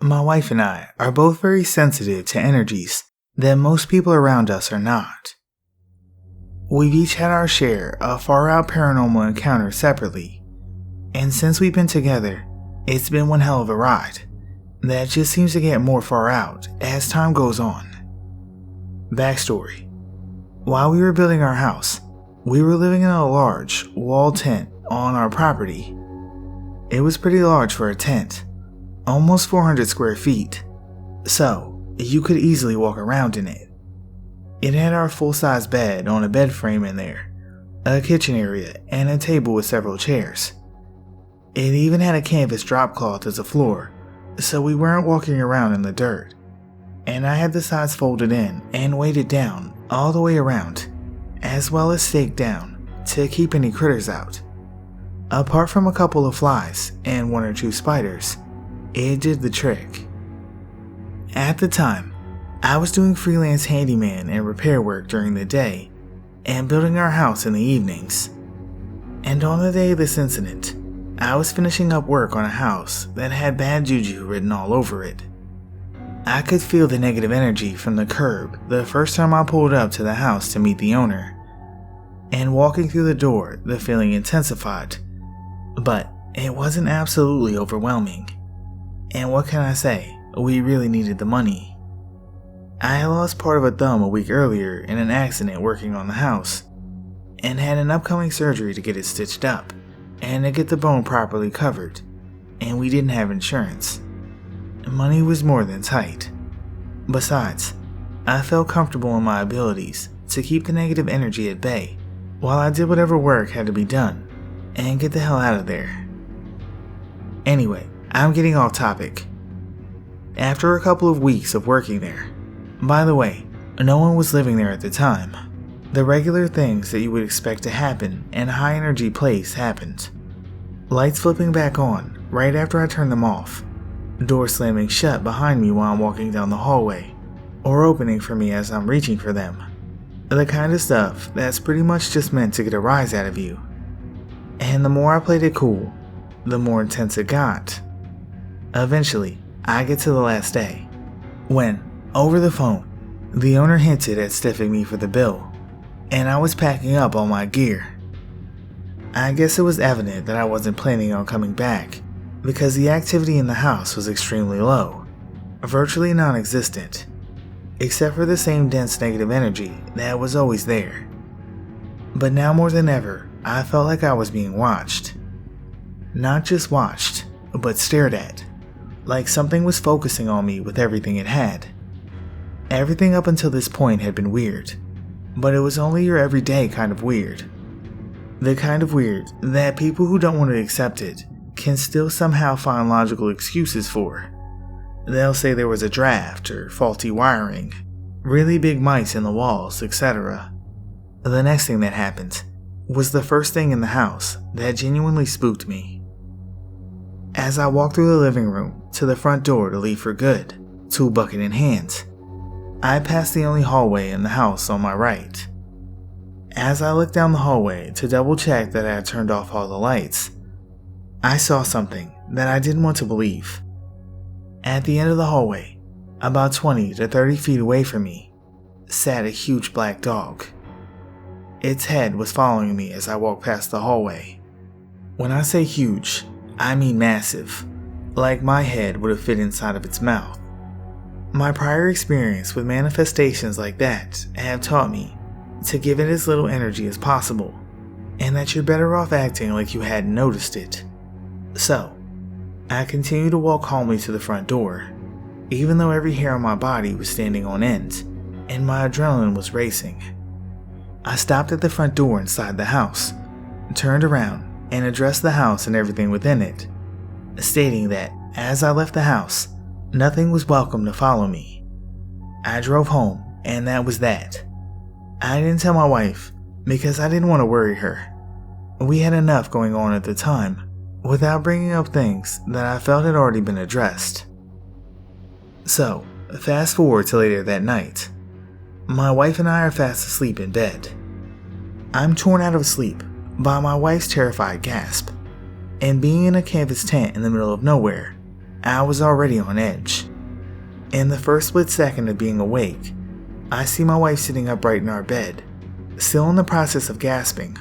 My wife and I are both very sensitive to energies that most people around us are not. We've each had our share of far-out paranormal encounters separately, and since we've been together, it's been one hell of a ride that just seems to get more far out as time goes on. Backstory: while we were building our house, we were living in a large wall tent on our property. It was pretty large for a tent, almost 400 square feet, so you could easily walk around in it. It had our full-size bed on a bed frame in there, a kitchen area, and a table with several chairs. It even had a canvas drop cloth as a floor, so we weren't walking around in the dirt. And I had the sides folded in and weighted down all the way around, as well as staked down to keep any critters out. Apart from a couple of flies and one or two spiders, it did the trick. At the time, I was doing freelance handyman and repair work during the day and building our house in the evenings. And on the day of this incident, I was finishing up work on a house that had bad juju written all over it. I could feel the negative energy from the curb the first time I pulled up to the house to meet the owner. And walking through the door, the feeling intensified. But it wasn't absolutely overwhelming. And what can I say? We really needed the money. I had lost part of a thumb a week earlier in an accident working on the house, and had an upcoming surgery to get it stitched up and to get the bone properly covered, and we didn't have insurance. Money was more than tight. Besides, I felt comfortable in my abilities to keep the negative energy at bay while I did whatever work had to be done and get the hell out of there. Anyway, I'm getting off topic. After a couple of weeks of working there, by the way, no one was living there at the time, the regular things that you would expect to happen in a high energy place happened. Lights flipping back on right after I turned them off, doors slamming shut behind me while I'm walking down the hallway, or opening for me as I'm reaching for them. The kind of stuff that's pretty much just meant to get a rise out of you. And the more I played it cool, the more intense it got. Eventually, I get to the last day, when, over the phone, the owner hinted at stiffing me for the bill, and I was packing up all my gear. I guess it was evident that I wasn't planning on coming back, because the activity in the house was extremely low, virtually non-existent, except for the same dense negative energy that was always there. But now more than ever, I felt like I was being watched. Not just watched, but stared at, like something was focusing on me with everything it had. Everything up until this point had been weird, but it was only your everyday kind of weird. The kind of weird that people who don't want to accept it can still somehow find logical excuses for. They'll say there was a draft or faulty wiring, really big mice in the walls, etc. The next thing that happened was the first thing in the house that genuinely spooked me. As I walked through the living room to the front door to leave for good, tool bucket in hand, I passed the only hallway in the house on my right. As I looked down the hallway to double check that I had turned off all the lights, I saw something that I didn't want to believe. At the end of the hallway, about 20 to 30 feet away from me, sat a huge black dog. Its head was following me as I walked past the hallway. When I say huge, I mean massive, like my head would have fit inside of its mouth. My prior experience with manifestations like that have taught me to give it as little energy as possible, and that you're better off acting like you hadn't noticed it. So, I continued to walk calmly to the front door, even though every hair on my body was standing on end, and my adrenaline was racing. I stopped at the front door inside the house, turned around, and addressed the house and everything within it, stating that as I left the house, nothing was welcome to follow me. I drove home, and that was that. I didn't tell my wife because I didn't want to worry her. We had enough going on at the time without bringing up things that I felt had already been addressed. So, fast forward to later that night. My wife and I are fast asleep in bed. I'm torn out of sleep by my wife's terrified gasp, and being in a canvas tent in the middle of nowhere, I was already on edge. In the first split second of being awake, I see my wife sitting upright in our bed, still in the process of gasping,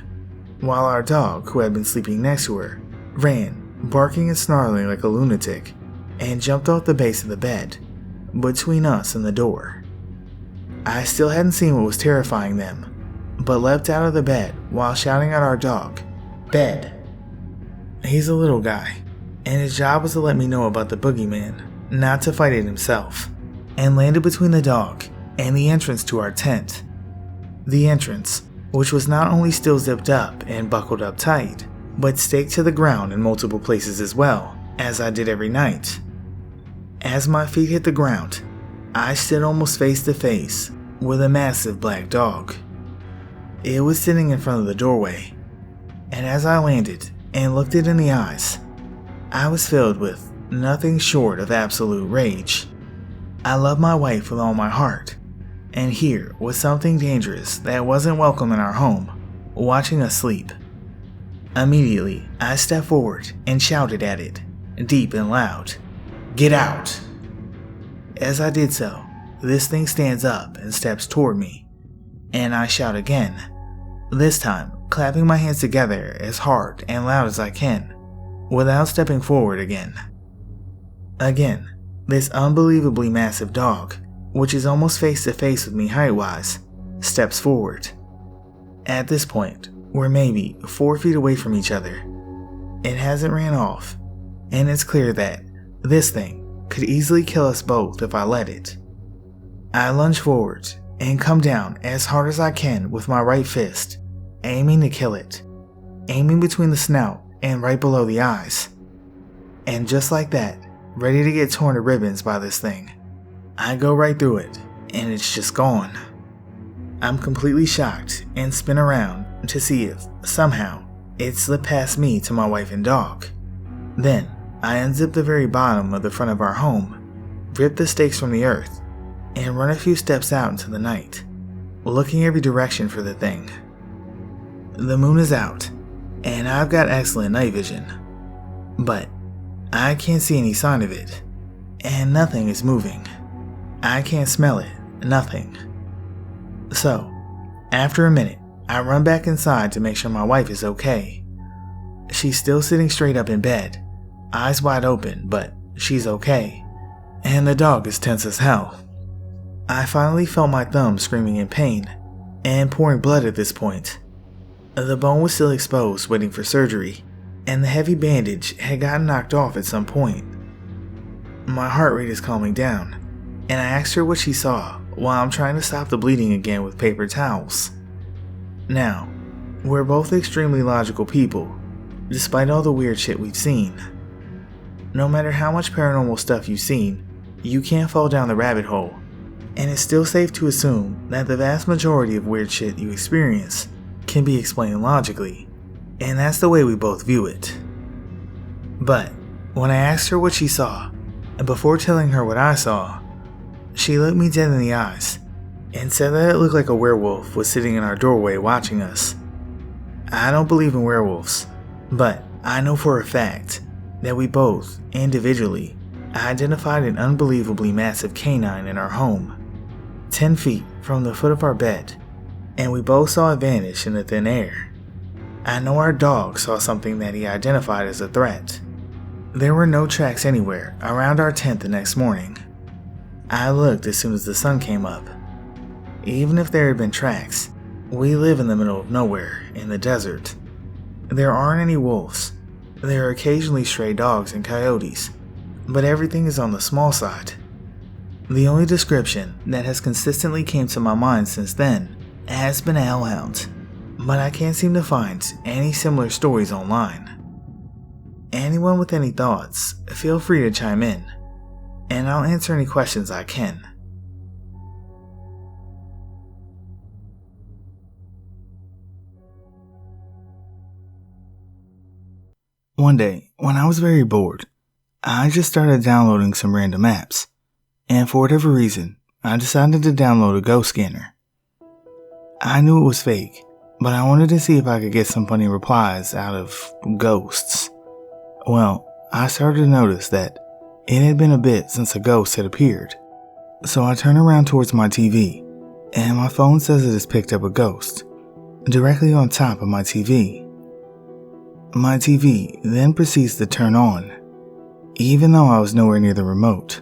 while our dog, who had been sleeping next to her, ran, barking and snarling like a lunatic, and jumped off the base of the bed, between us and the door. I still hadn't seen what was terrifying them, but leapt out of the bed while shouting at our dog, "Bed!" He's a little guy, and his job was to let me know about the boogeyman, not to fight it himself, and landed between the dog and the entrance to our tent. The entrance, which was not only still zipped up and buckled up tight, but staked to the ground in multiple places as well, as I did every night. As my feet hit the ground, I stood almost face to face with a massive black dog. It was sitting in front of the doorway, and as I landed and looked it in the eyes, I was filled with nothing short of absolute rage. I loved my wife with all my heart, and here was something dangerous that wasn't welcome in our home, watching us sleep. Immediately, I stepped forward and shouted at it, deep and loud, "Get out!" As I did so, this thing stands up and steps toward me, and I shout again, this time clapping my hands together as hard and loud as I can, without stepping forward again. Again, this unbelievably massive dog, which is almost face to face with me height-wise, steps forward. At this point, we're maybe 4 feet away from each other. It hasn't ran off, and it's clear that this thing could easily kill us both if I let it. I lunge forward and come down as hard as I can with my right fist, aiming to kill it, aiming between the snout and right below the eyes. And just like that, ready to get torn to ribbons by this thing, I go right through it, and it's just gone. I'm completely shocked and spin around to see if, somehow, it slipped past me to my wife and dog. Then, I unzip the very bottom of the front of our home, rip the stakes from the earth, and run a few steps out into the night, looking every direction for the thing. The moon is out, and I've got excellent night vision, but I can't see any sign of it, and nothing is moving. I can't smell it, nothing. So, after a minute, I run back inside to make sure my wife is okay. She's still sitting straight up in bed, eyes wide open, but she's okay, and the dog is tense as hell. I finally felt my thumb screaming in pain, and pouring blood at this point. The bone was still exposed, waiting for surgery, and the heavy bandage had gotten knocked off at some point. My heart rate is calming down, and I asked her what she saw while I'm trying to stop the bleeding again with paper towels. Now, we're both extremely logical people, despite all the weird shit we've seen. No matter how much paranormal stuff you've seen, you can't fall down the rabbit hole, and it's still safe to assume that the vast majority of weird shit you experience can be explained logically, and that's the way we both view it. But when I asked her what she saw, and before telling her what I saw, she looked me dead in the eyes and said that it looked like a werewolf was sitting in our doorway watching us. I don't believe in werewolves, but I know for a fact that we both, individually, identified an unbelievably massive canine in our home, 10 feet from the foot of our bed, and we both saw it vanish in the thin air. I know our dog saw something that he identified as a threat. There were no tracks anywhere around our tent the next morning. I looked as soon as the sun came up. Even if there had been tracks, we live in the middle of nowhere, in the desert. There aren't any wolves. There are occasionally stray dogs and coyotes, but everything is on the small side. The only description that has consistently came to my mind since then has been a hellhound, but I can't seem to find any similar stories online. Anyone with any thoughts, feel free to chime in, and I'll answer any questions I can. One day, when I was very bored, I just started downloading some random apps, and for whatever reason, I decided to download a ghost scanner. I knew it was fake, but I wanted to see if I could get some funny replies out of ghosts. Well, I started to notice that It had been a bit since a ghost had appeared, so I turn around towards my TV, and my phone says it has picked up a ghost, directly on top of my TV. My TV then proceeds to turn on, even though I was nowhere near the remote.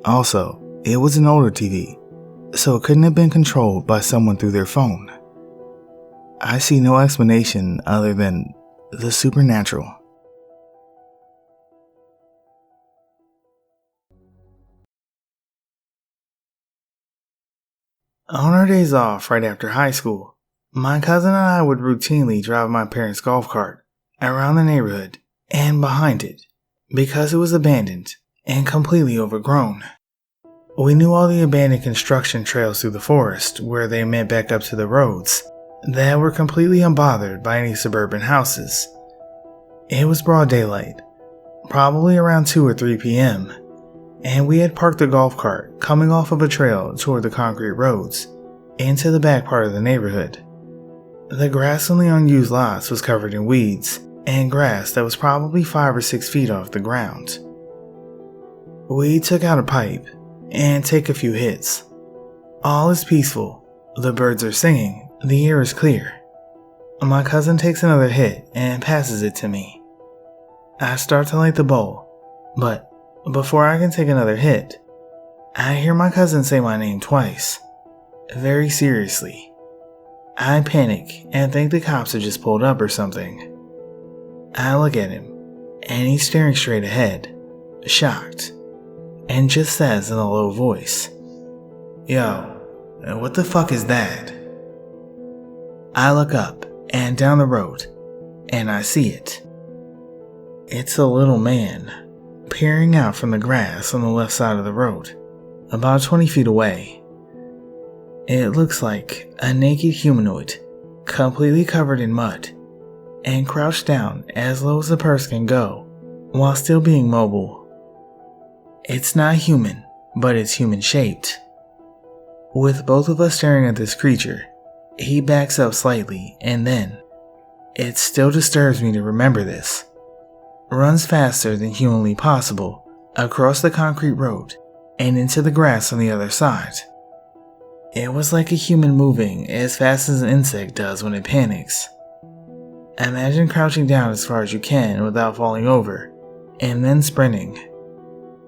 Also, it was an older TV, so it couldn't have been controlled by someone through their phone. I see no explanation other than the supernatural. On our days off right after high school, my cousin and I would routinely drive my parents' golf cart around the neighborhood and behind it because it was abandoned and completely overgrown. We knew all the abandoned construction trails through the forest where they met back up to the roads that were completely unbothered by any suburban houses. It was broad daylight, probably around 2 or 3 p.m., and we had parked the golf cart coming off of a trail toward the concrete roads into the back part of the neighborhood. The grass on the unused lots was covered in weeds and grass that was probably 5 or 6 feet off the ground. We took out a pipe and take a few hits. All is peaceful, the birds are singing, the air is clear. My cousin takes another hit and passes it to me. I start to light the bowl, but before I can take another hit, I hear my cousin say my name twice, very seriously. I panic and think the cops have just pulled up or something. I look at him, and he's staring straight ahead, shocked, and just says in a low voice, "Yo, what the fuck is that?" I look up and down the road, and I see it. It's a little man, peering out from the grass on the left side of the road, about 20 feet away. It looks like a naked humanoid, completely covered in mud, and crouched down as low as a person can go, while still being mobile. It's not human, but it's human-shaped. With both of us staring at this creature, he backs up slightly, and then, it still disturbs me to remember this, runs faster than humanly possible across the concrete road and into the grass on the other side. It was like a human moving as fast as an insect does when it panics. Imagine crouching down as far as you can without falling over, and then sprinting.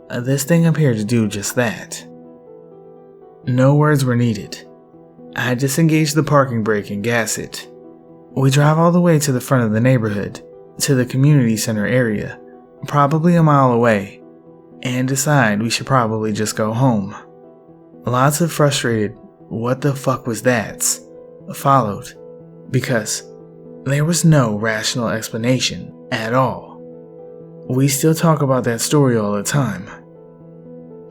This thing appeared to do just that. No words were needed. I disengaged the parking brake and gas it. We drive all the way to the front of the neighborhood, to the community center area, probably a mile away, and decide we should probably just go home. Lots of frustrated "what the fuck was that's" followed, because there was no rational explanation at all. We still talk about that story all the time.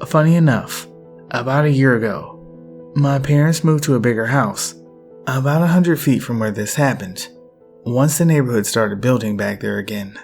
Funny enough, about a year ago, my parents moved to a bigger house, about 100 feet from where this happened, once the neighborhood started building back there again.